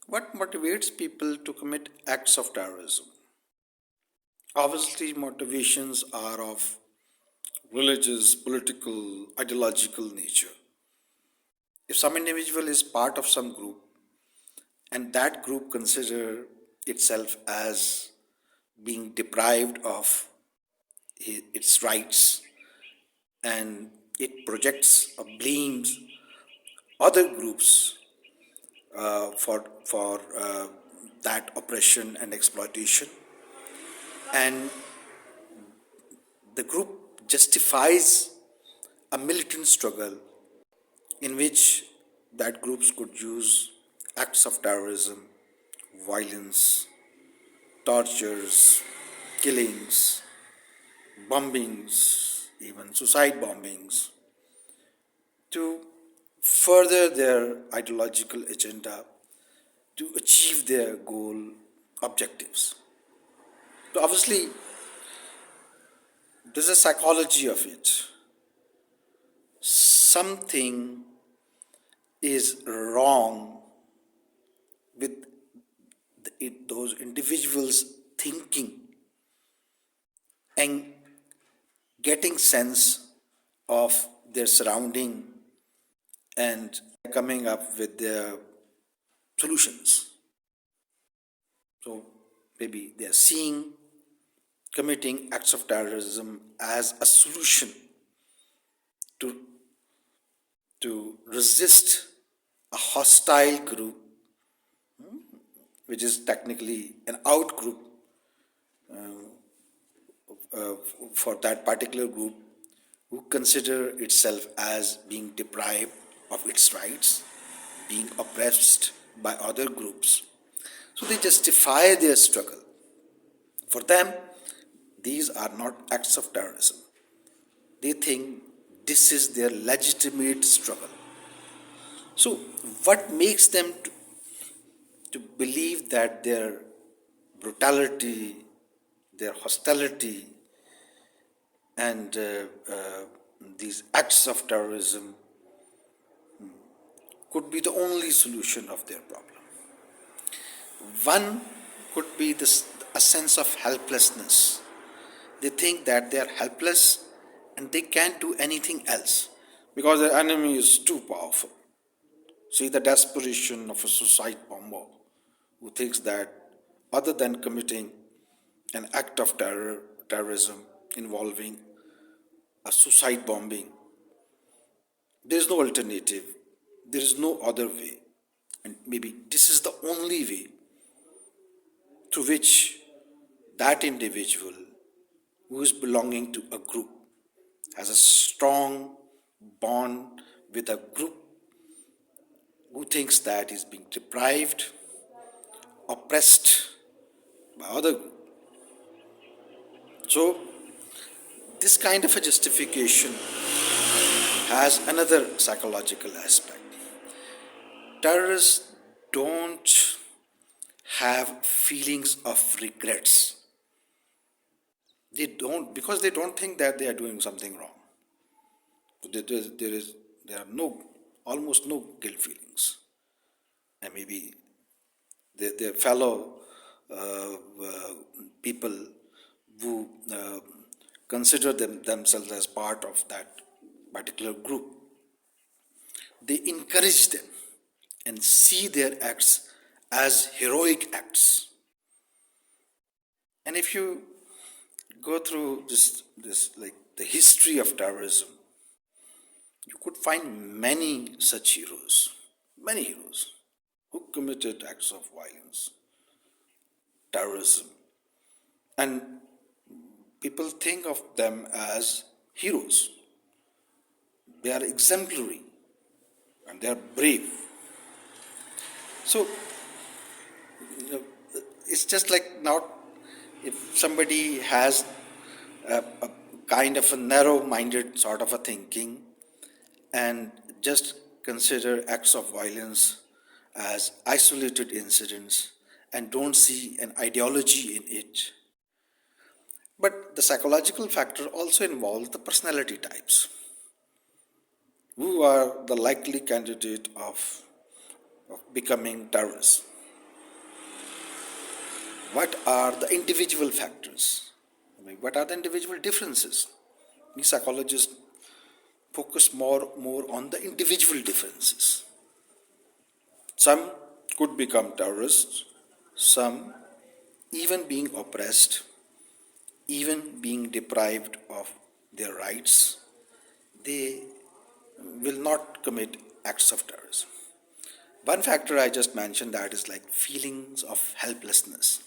What motivates people to commit acts of terrorism? Obviously, motivations are of religious, political, ideological nature. If some individual is part of some group and that group consider itself as being deprived of its rights, and it projects or blames other groups for that oppression and exploitation, and the group justifies a militant struggle in which that groups could use acts of terrorism, violence, tortures, killings, bombings, even suicide bombings, to further their ideological agenda, to achieve their goal objectives. So obviously, there's a psychology of it. Something is wrong with those individuals thinking and getting sense of their surrounding and coming up with their solutions. So maybe they are seeing committing acts of terrorism as a solution to resist a hostile group, which is technically an out group uh, for that particular group, who consider itself as being deprived of its rights, being oppressed by other groups. So they justify their struggle. For them, these are not acts of terrorism. They think this is their legitimate struggle. So, what makes them to believe that their brutality, their hostility, and these acts of terrorism could be the only solution of their problem? One could be a sense of helplessness. They think that they are helpless and they can't do anything else because the enemy is too powerful. See the desperation of a suicide bomber who thinks that other than committing an act of terrorism involving a suicide bombing, there is no alternative, there is no other way. And maybe this is the only way through which that individual who is belonging to a group has a strong bond with a group who thinks that is being deprived, oppressed by other group. So this kind of a justification has another psychological aspect. Terrorists don't have feelings of regrets. They don't, because they don't think that they are doing something wrong. There are almost no guilt feelings, and maybe their fellow people who consider themselves as part of that particular group, they encourage them and see their acts as heroic acts. And if you go through this like the history of terrorism, you could find many heroes who committed acts of violence, terrorism, and people think of them as heroes. They are exemplary and they are brave. So it's just like, not if somebody has a kind of a narrow-minded sort of a thinking and just consider acts of violence as isolated incidents and don't see an ideology in it. But the psychological factor also involves the personality types. Who are the likely candidate of becoming terrorists? what are the individual factors? What are the individual differences? We psychologists focus more on the individual differences. Some could become terrorists, some even being oppressed, even being deprived of their rights, they will not commit acts of terrorism. One factor I just mentioned, that is like feelings of helplessness.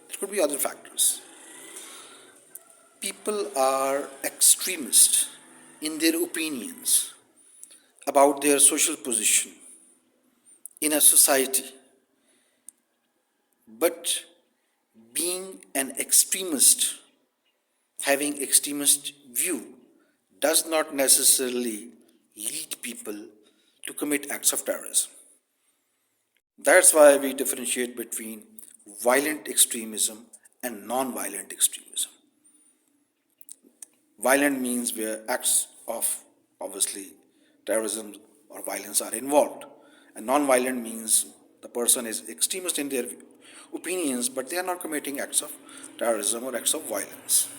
There could be other factors. People are extremist in their opinions about their social position in a society, but being an extremist, having extremist view, does not necessarily lead people to commit acts of terrorism. That's why we differentiate between violent extremism and non-violent extremism. Violent means where acts of, obviously, terrorism or violence are involved. And non-violent means the person is extremist in their opinions, but they are not committing acts of terrorism or acts of violence.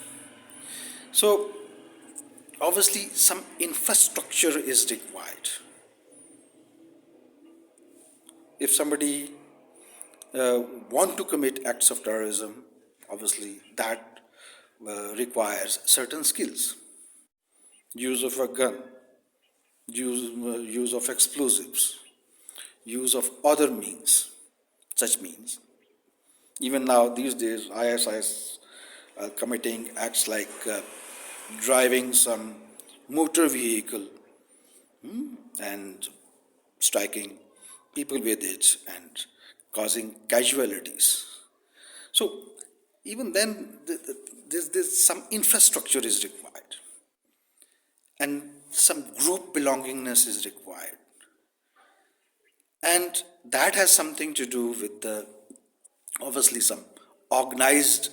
So, obviously, some infrastructure is required. If somebody want to commit acts of terrorism, obviously that requires certain skills. Use of a gun, use of explosives, use of other means, such means. Even now, these days, ISIS are committing acts like driving some motor vehicle and striking people with it and causing casualties. So, even then, there's some infrastructure is required and some group belongingness is required. And that has something to do with the, obviously, some organized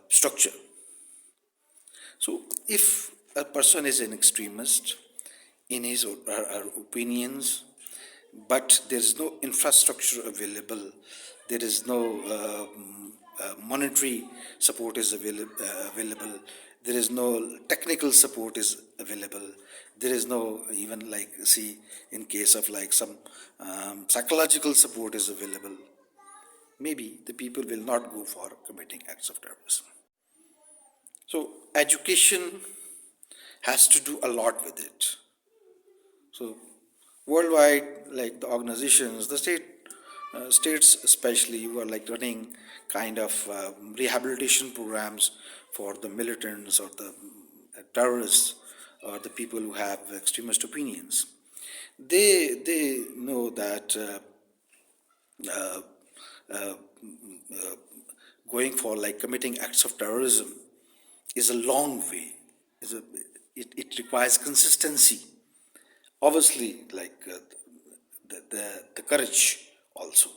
structure. So, if a person is an extremist in his or her opinions, but there is no infrastructure available, there is no monetary support is available, there is no technical support is available, there is no even, like, see, in case of like some psychological support is available, maybe the people will not go for committing acts of terrorism. So education has to do a lot with it. So worldwide, like the organizations, the states especially, who are like running kind of rehabilitation programs for the militants or the terrorists or the people who have extremist opinions. They know that uh, uh, going for like committing acts of terrorism is a long way. It requires consistency. Obviously, like the courage also.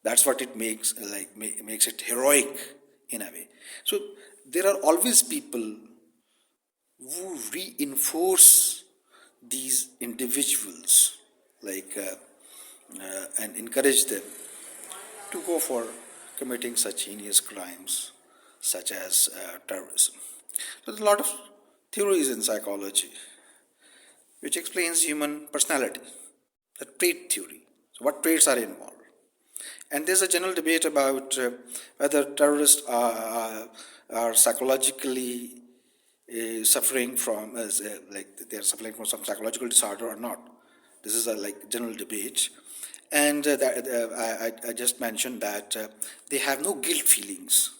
That's what it makes, makes it heroic in a way. So there are always people who reinforce these individuals, and encourage them to go for committing such heinous crimes such as terrorism. There's a lot of theories in psychology which explains human personality, the trait theory. So, what traits are involved? And there's a general debate about whether terrorists are psychologically suffering from, like they're suffering from some psychological disorder or not. This is a like general debate. And I just mentioned that they have no guilt feelings,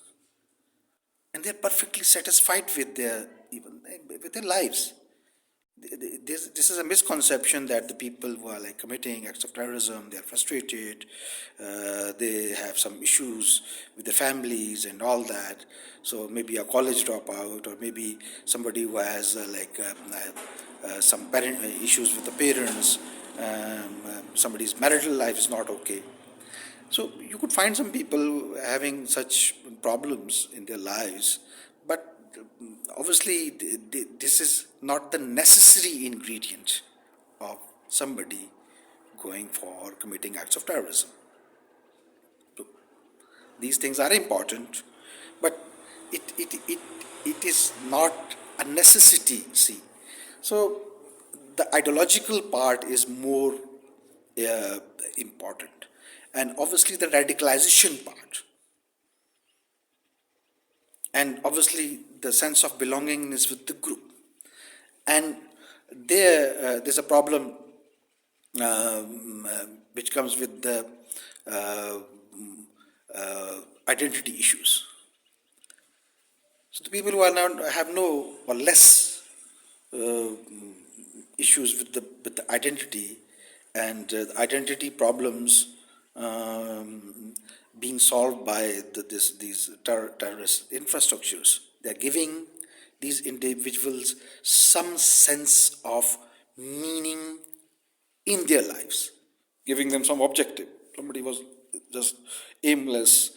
and they're perfectly satisfied with their even with their lives. This is a misconception that the people who are like committing acts of terrorism, they are frustrated, they have some issues with their families and all that. So maybe a college dropout, or maybe somebody who has some parent issues with the parents, somebody's marital life is not okay. So you could find some people having such problems in their lives, but obviously this is not the necessary ingredient of somebody going for committing acts of terrorism. So these things are important, but it is not a necessity, see. So the ideological part is more uh, important, and obviously the radicalization part, and obviously the sense of belongingness with the group. And there's a problem which comes with the uh, identity issues. So the people who are now have no or less uh, issues with the identity, and identity problems being solved by these terrorist infrastructures. They're giving these individuals some sense of meaning in their lives, giving them some objective. Somebody was just aimless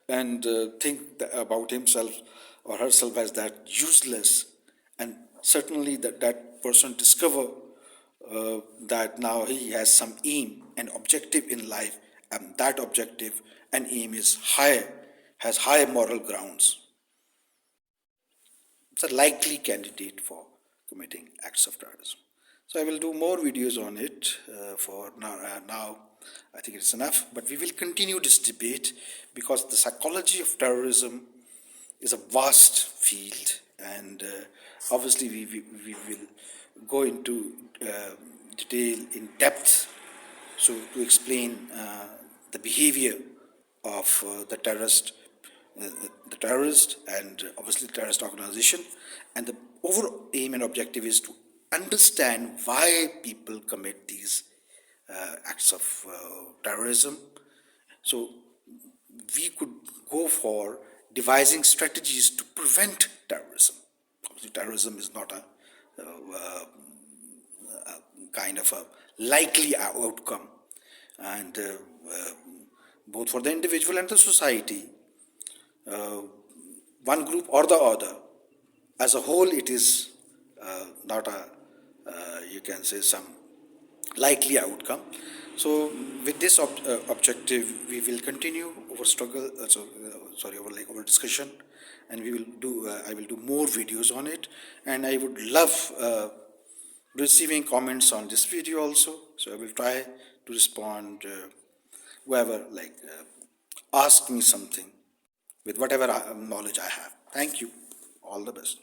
and think about himself or herself as that useless, and certainly that person discover that now he has some aim and objective in life, and that objective and aim is high, has high moral grounds. It's a likely candidate for committing acts of terrorism. So I will do more videos on it. For now, I think it's enough. But we will continue this debate because the psychology of terrorism is a vast field, and obviously we will go into detail in depth, so to explain the behavior of uh, the terrorist, and obviously the terrorist organization, and the overall aim and objective is to understand why people commit these acts of terrorism. So we could go for devising strategies to prevent terrorism. Obviously, terrorism is not a kind of a likely outcome, and both for the individual and the society, one group or the other, as a whole, it is not a, you can say, some likely outcome. So, with this objective, we will continue our struggle. Sorry, our discussion, and we will do. I will do more videos on it, and I would love receiving comments on this video also. So I will try to respond whoever ask me something with whatever knowledge I have. Thank you. All the best.